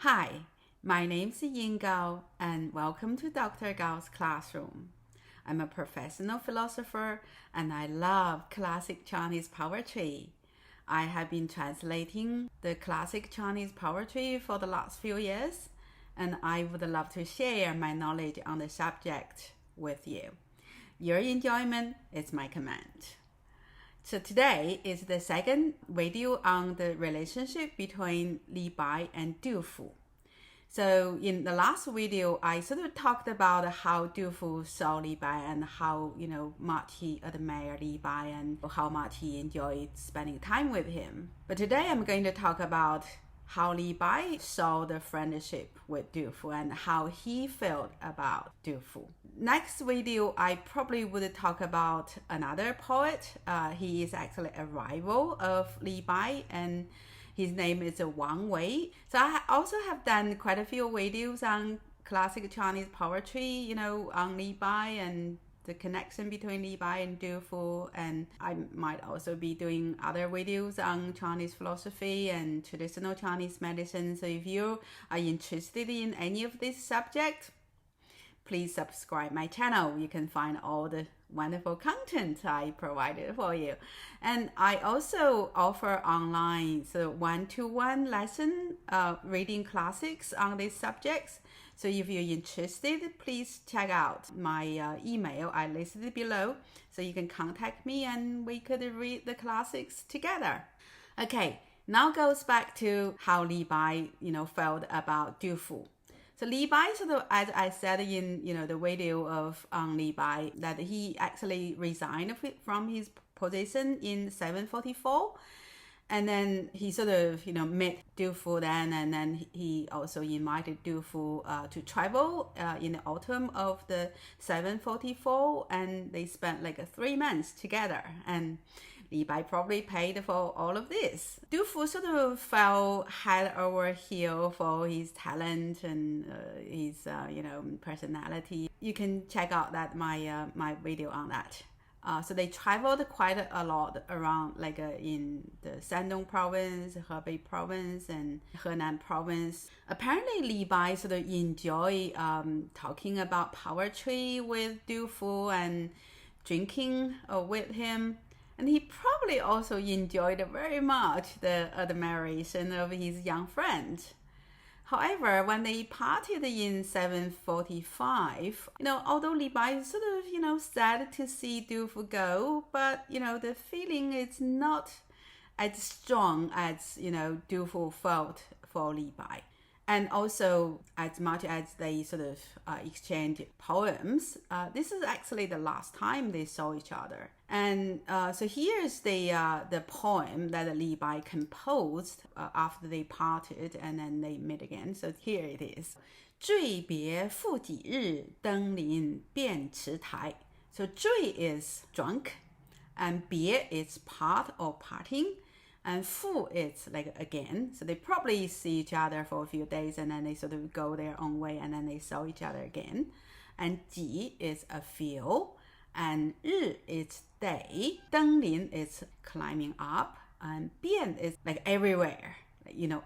Hi, my name's Yin Gao, and welcome to Dr. Gao's classroom. I'm a professional philosopher, and I love classic Chinese poetry. I have been translating the classic Chinese poetry for the last few years, and I would love to share my knowledge on the subject with you. Your enjoyment is my command. So today is the second video on the relationship between Li Bai and Du Fu. So in the last video, I sort of talked about how Du Fu saw Li Bai and how much he admired Li Bai and how much he enjoyed spending time with him. But today I'm going to talk about how Li Bai saw the friendship with Du Fu and how he felt about Du Fu. Next video, I probably would talk about another poet. He is actually a rival of Li Bai, and his name is Wang Wei. So I also have done quite a few videos on classic Chinese poetry, on Li Bai and the connection between Li Bai and Du Fu. And I might also be doing other videos on Chinese philosophy and traditional Chinese medicine. So if you are interested in any of these subjects, please subscribe my channel. You can find all the wonderful content I provided for you. And I also offer online one-to-one lesson reading classics on these subjects. So if you're interested, please check out my email I listed below, so you can contact me and we could read the classics together. Okay, now goes back to how Li Bai felt about Du Fu. So Li Bai, as I said in the video of Li Bai, that he actually resigned from his position in 744, and then he met Du Fu then, and then he also invited Du Fu to travel in the autumn of the 744, and they spent like 3 months together. And Li Bai probably paid for all of this. Du Fu fell head over heel for his talent and his personality. You can check out that my video on that. So they traveled quite a lot around, in the Shandong province, Hebei province, and Henan province. Apparently, Li Bai enjoy talking about poetry with Du Fu and drinking with him. And he probably also enjoyed very much the admiration of his young friend. However, when they parted in 745, although Li Bai sad to see Du Fu go, but the feeling is not as strong as Du Fu felt for Li Bai. And also, as much as they exchanged poems, this is actually the last time they saw each other. And so here's the poem that Li Bai composed after they parted and then they met again. So here it is. 醉别复几日，登临便池台. So 醉 is drunk, and 别 is part or parting. And fu is like again. So they probably see each other for a few days and then they go their own way and then they saw each other again. And ji is a few. And ri is day. 登临 is climbing up. And 遍 is like everywhere.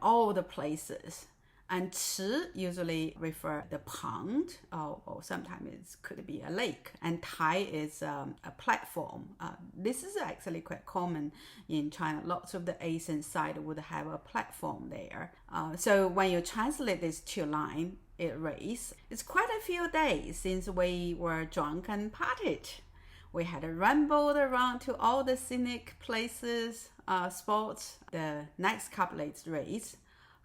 All the places. And 池 usually refer the pond, or sometimes it could be a lake. And tai is a platform. This is actually quite common in China. Lots of the Asian side would have a platform there. So when you translate these two lines, it reads, it's quite a few days since we were drunk and partied. We had rambled around to all the scenic places, spots. The next couplet reads,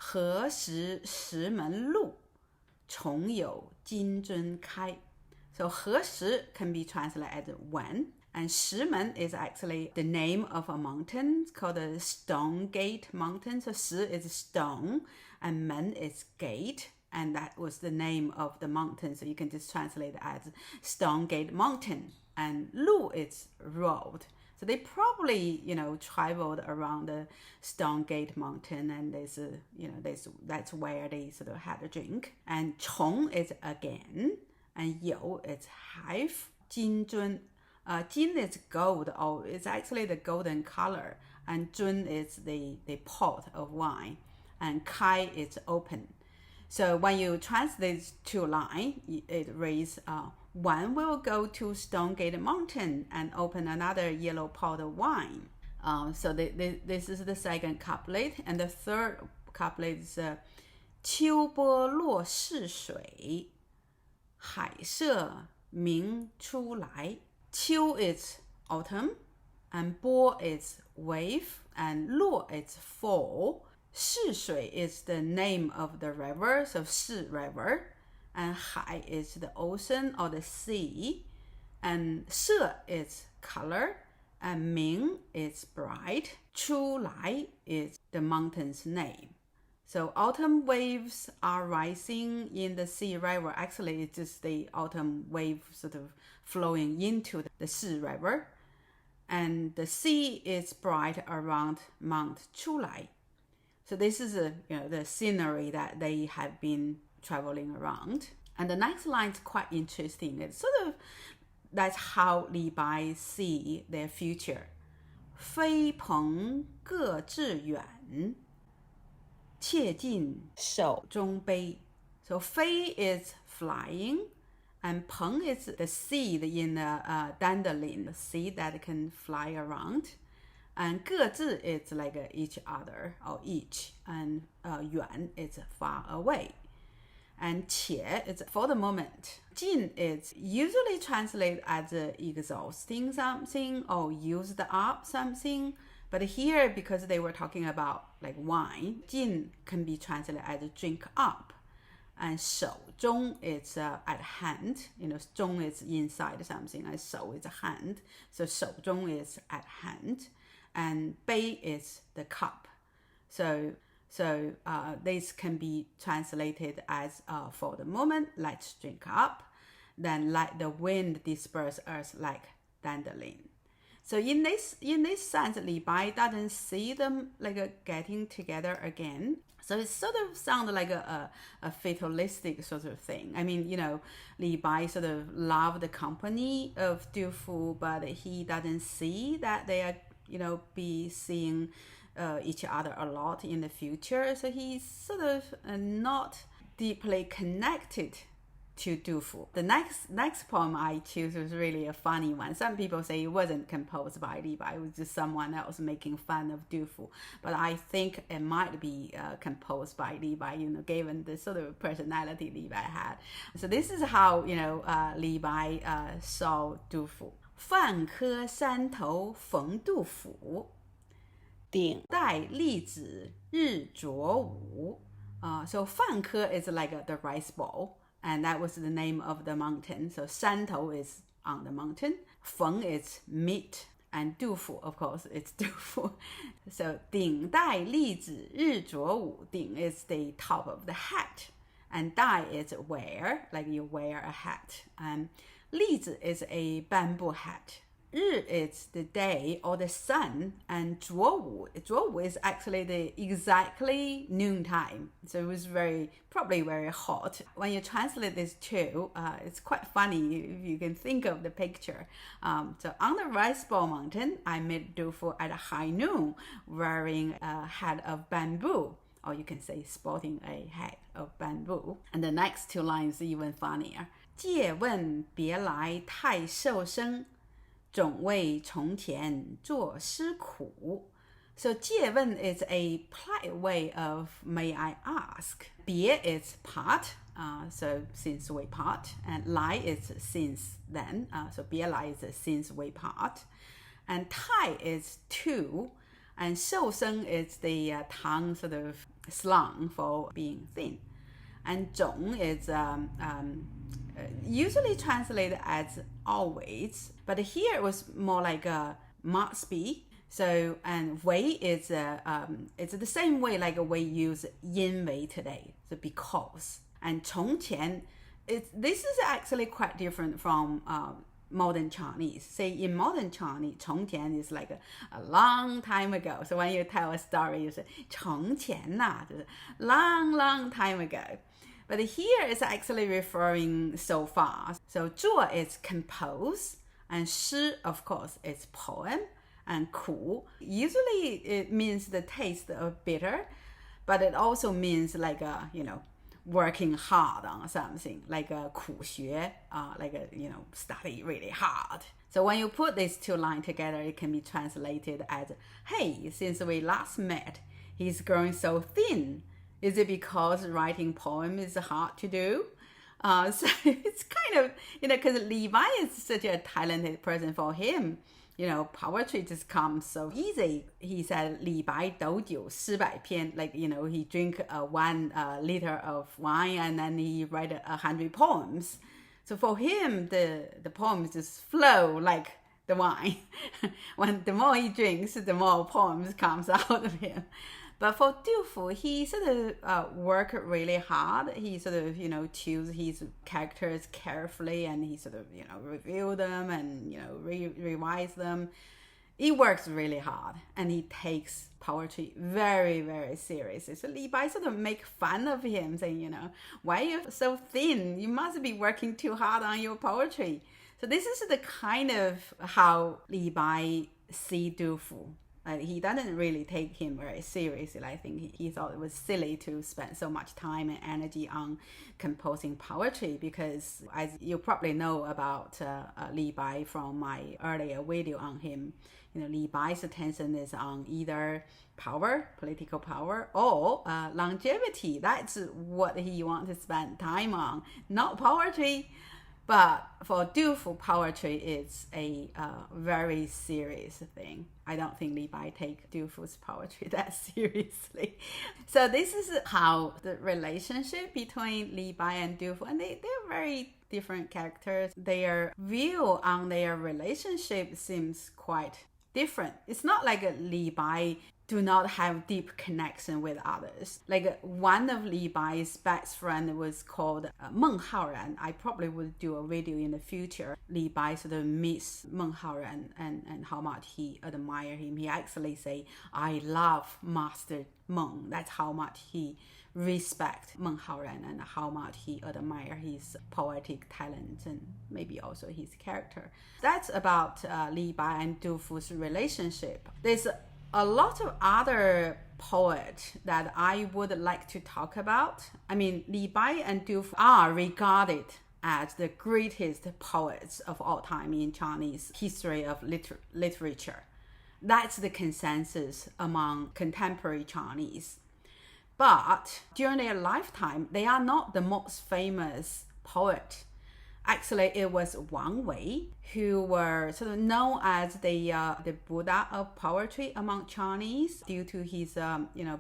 何时石门路，重有金樽开. So 何时 can be translated as when, and 石门 is actually the name of a mountain called the Stone Gate Mountain. So 石 is stone, and 门 is gate, and that was the name of the mountain. So you can just translate it as Stone Gate Mountain, and 路 is road. So they probably, traveled around the Stone Gate Mountain, and that's where they had a drink. And 重 is again, and 有 is half. 金樽, 金 is gold, or it's actually the golden color, and 樽 is the pot of wine, and 开 is open. So when you translate two lines, it reads, one will go to Stone Gate Mountain and open another yellow pot of wine. So this is the second couplet. And the third couplet is, 秋波落逝水，海色明出来。秋 is autumn, and 波 is wave, and 落 is fall. 逝水 is the name of the river, so 逝 river, and 海 is the ocean or the sea, and 色 is color, and 明 is bright. 出来 is the mountain's name. So autumn waves are rising in the sea river. Actually, it's just the autumn wave sort of flowing into the sea river. And the sea is bright around Mount Chulai. So this is the scenery that they have been traveling around. And the next line is quite interesting. It's sort of, that's how Li Bai see their future. 飞蓬各致远，切近手中杯. So 飞 is flying, and 蓬 is the seed in the dandelion, the seed that can fly around. And 各自 is like each other or each, and 远 is far away. And 且 is for the moment. 近 is usually translated as exhausting something or used up something. But here, because they were talking about like wine, 近 can be translated as drink up. And 手中 is at hand. 中 is inside something, and 手 is a hand. So 手中 is at hand. And 杯 is the cup. So this can be translated as for the moment, let's drink up. Then let the wind disperse us like dandelion. So in this sense, Li Bai doesn't see them like getting together again. So it sort of sounds like a fatalistic sort of thing. I mean, Li Bai sort of loved the company of Du Fu, but he doesn't see that they are, be seeing each other a lot in the future. So he's sort of not deeply connected to Du Fu. The next poem I choose was really a funny one. Some people say it wasn't composed by Li Bai, it was just someone else making fun of Du Fu. But I think it might be composed by Li Bai, given the sort of personality Li Bai had. So this is how, Li Bai saw Du Fu. 饭科山头逢杜甫，顶戴笠子日着午。So 饭科 is like the rice bowl. And that was the name of the mountain. So 山头 is on the mountain. 逢 is meat. And 杜甫, of course, it's 杜甫. So 顶戴笠子日着午. 顶 is the top of the hat. And 戴 is wear, like you wear a hat. And 笠子 is a bamboo hat. 日 is the day or the sun, and 着午is actually the exactly noontime. So it was probably very hot. When you translate these two, it's quite funny if you can think of the picture. So on the Rice Bowl Mountain, I met Du Fu at high noon wearing a hat of bamboo. Or you can say sporting a hat of bamboo. And the next two lines even funnier. 借问别来太瘦身，总为从前作诗苦. So 借问 is a polite way of may I ask. 别 is part, so since we part. And 来 is since then, so 别来 is since we part. And 太 is to, and 瘦身 is the tongue sort of slang for being thin. And 总 is usually translated as always, but here it was more like a must be. So, and 为 is it's the same way like we use 因为 today, so because. And 从前, this is actually quite different from modern Chinese. Say in modern Chinese, 从前 is like a long time ago. So when you tell a story, you say 从前呐, long time ago. But here it's actually referring so far. So 作 is compose, and 诗 of course is poem, and 苦 usually it means the taste of bitter, but it also means like working hard on something, like a 苦学, like a, study really hard. So when you put these two lines together, it can be translated as, hey, since we last met, he's growing so thin. Is it because writing poem is hard to do? So it's kind of, because Li Bai is such a talented person. For him, poetry just comes so easy. He said, 李白斗酒诗百篇, like, he drink 1 liter of wine and then he write 100 poems. So for him, the poems just flow like the wine. The more he drinks, the more poems comes out of him. But for Du Fu, he sort of work really hard. He sort of, choose his characters carefully, and he sort of, review them and, revise them. He works really hard, and he takes poetry very, very seriously. So Li Bai sort of make fun of him, saying, why are you so thin? You must be working too hard on your poetry. So this is the kind of how Li Bai see Du Fu. He doesn't really take him very seriously. I think he thought it was silly to spend so much time and energy on composing poetry, because as you probably know about Li Bai from my earlier video on him, Li Bai's attention is on either power, political power, or longevity. That's what he wants to spend time on, not poetry. But for Du Fu, poetry is a very serious thing. I don't think Li Bai take Du Fu's poetry that seriously. So this is how the relationship between Li Bai and Du Fu, and they're very different characters. Their view on their relationship seems quite different. It's not like Li Bai do not have deep connection with others. Like one of Li Bai's best friend was called Meng Haoran. I probably will do a video in the future. Li Bai sort of meets Meng Haoran and how much he admire him. He actually say, I love Master Meng. That's how much he respect Meng Haoran and how much he admire his poetic talent and maybe also his character. That's about Li Bai and Du Fu's relationship. There's a lot of other poets that I would like to talk about. I mean, Li Bai and Du Fu are regarded as the greatest poets of all time in Chinese history of literature. That's the consensus among contemporary Chinese. But during their lifetime, they are not the most famous poet. Actually, it was Wang Wei who were sort of known as the Buddha of poetry among Chinese due to his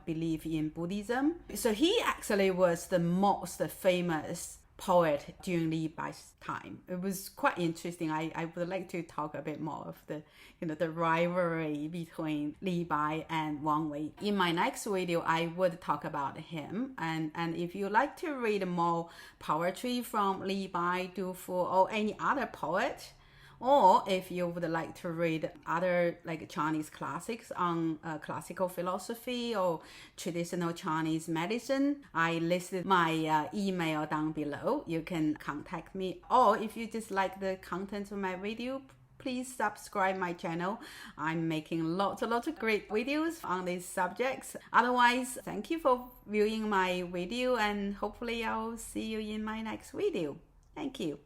belief in Buddhism. So he actually was the most famous poet during Li Bai's time. It was quite interesting. I would like to talk a bit more of the the rivalry between Li Bai and Wang Wei. In my next video, I would talk about him. And if you like to read more poetry from Li Bai, Du Fu, or any other poet, or if you would like to read other like Chinese classics on classical philosophy or traditional Chinese medicine, I listed my email down below. You can contact me. Or if you just like the content of my video, please subscribe my channel. I'm making lots of great videos on these subjects. Otherwise, thank you for viewing my video, and hopefully I'll see you in my next video. Thank you.